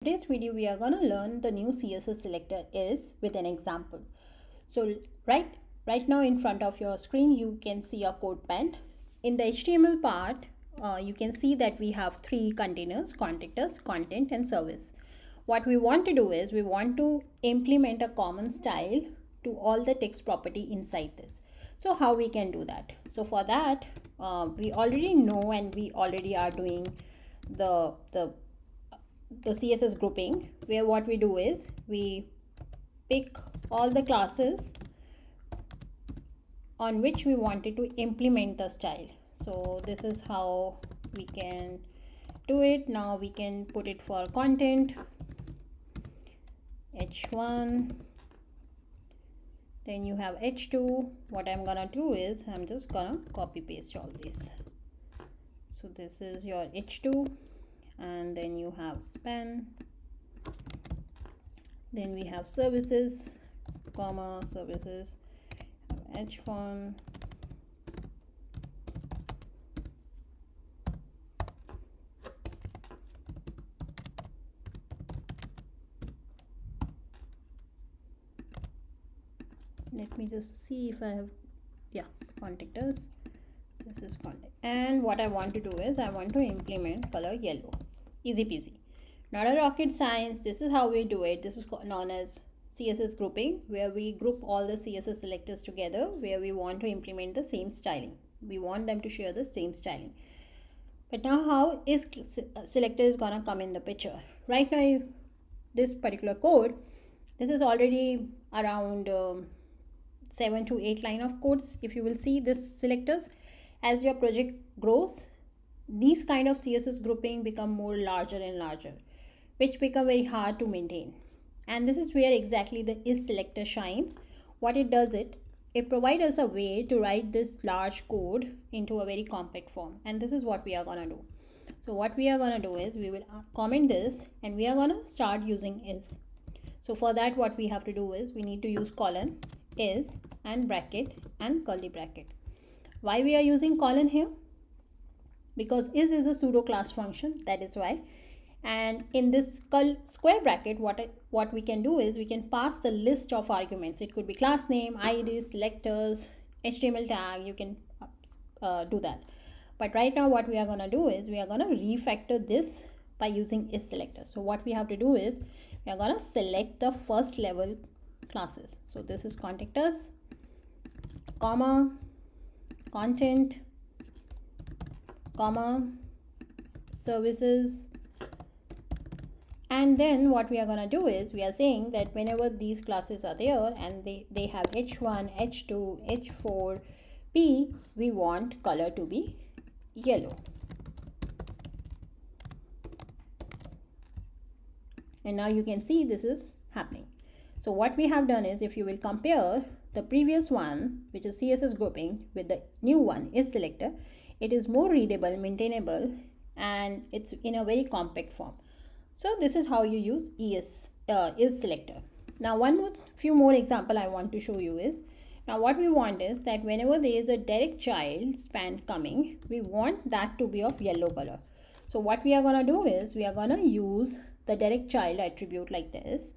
Today's video we are going to learn the new CSS selector is with an example. So right now in front of your screen you can see a code pen. In the HTML part you can see that we have three containers: contactors, content and service. What we want to do is we want to implement a common style to all the text property inside this. So how we can do that? So for that we already know and we already are doing the CSS grouping, where what we do is we pick all the classes on which we wanted to implement the style. So this is how we can do it. Now we can put it for content, h1, then you have h2. What I'm gonna do is I'm just gonna copy paste all these. So this is your h2, and then you have span, then we have services, comma, services, h1, let me just see if I have, yeah, contactors. This is content, and what I want to do is I want to implement color yellow. Easy peasy, not a rocket science. This is how we do it. This is known as CSS grouping, where we group all the CSS selectors together, where we want to implement the same styling. We want them to share the same styling. But now how is selector is gonna come in the picture? Right now this particular code, this is already around 7 to 8 line of codes. If you will see this selectors, as your project grows, these kind of CSS grouping become more larger and larger, which become very hard to maintain. And this is where exactly the is selector shines. What it does, it provides us a way to write this large code into a very compact form, and this is what we are gonna do. So what we are gonna do is we will comment this, and we are gonna start using is. So for that what we have to do is we need to use colon, is, and bracket and curly bracket. Why we are using colon here? Because is a pseudo class function, that is why. And in this square bracket, what we can do is we can pass the list of arguments. It could be class name, ID, selectors, HTML tag. You can do that. But right now what we are going to do is we are going to refactor this by using is selector. So what we have to do is we are going to select the first level classes. So this is contactors, comma, content, comma, services, and then what we are going to do is we are saying that whenever these classes are there and they have h1, h2, h4, p, we want color to be yellow. And now you can see this is happening. So what we have done is, if you will compare the previous one, which is CSS grouping, with the new one is selector, it is more readable, maintainable, and it's in a very compact form. So this is how you use is selector. Now few more example I want to show you is, now what we want is that whenever there is a direct child span coming, we want that to be of yellow color. So what we are going to do is we are going to use the direct child attribute like this,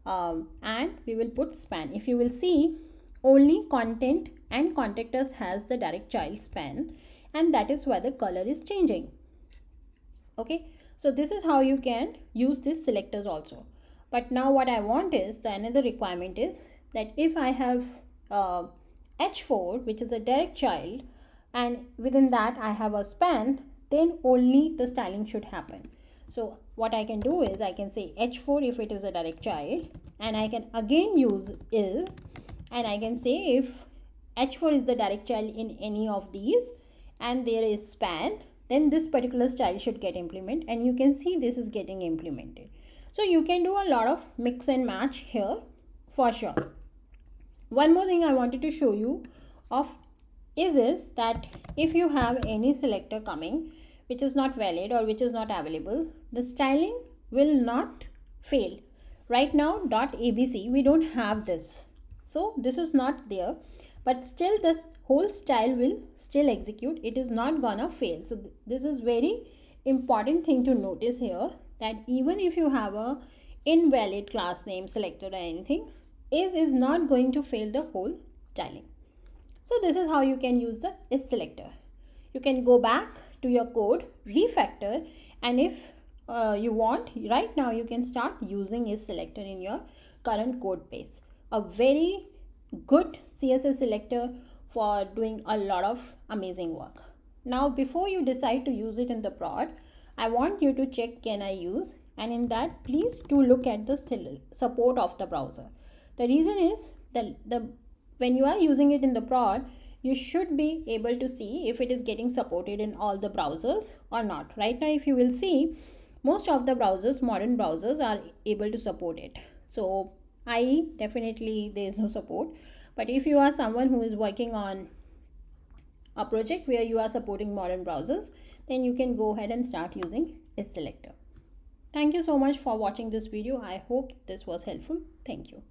and we will put span. If you will see, only content and contactors has the direct child span, and that is why the color is changing. Okay, so this is how you can use these selectors also. But now what I want is, the another requirement is that if I have h4, which is a direct child, and within that I have a span, then only the styling should happen. So what I can do is I can say h4 if it is a direct child, and I can again use is, and I can say if h4 is the direct child in any of these and there is span, then this particular style should get implemented, and you can see this is getting implemented. So you can do a lot of mix and match here for sure. One more thing I wanted to show you of is that if you have any selector coming which is not valid or which is not available, the styling will not fail. Right now .abc we don't have this, so this is not there, but still this whole style will still execute. It is not gonna fail. So this is very important thing to notice here, that even if you have a invalid class name selector or anything, is not going to fail the whole styling. So this is how you can use the is selector. You can go back to your code, refactor, and if you want, right now you can start using is selector in your current code base. A very good CSS selector for doing a lot of amazing work. Now before you decide to use it in the prod, I want you to check can I use, and in that please do look at the support of the browser. The reason is that when you are using it in the prod, you should be able to see if it is getting supported in all the browsers or not. Right now if you will see, most of the browsers, modern browsers, are able to support it. So IE, definitely there is no support, but if you are someone who is working on a project where you are supporting modern browsers, then you can go ahead and start using is selector. Thank you so much for watching this video. I hope this was helpful. Thank you.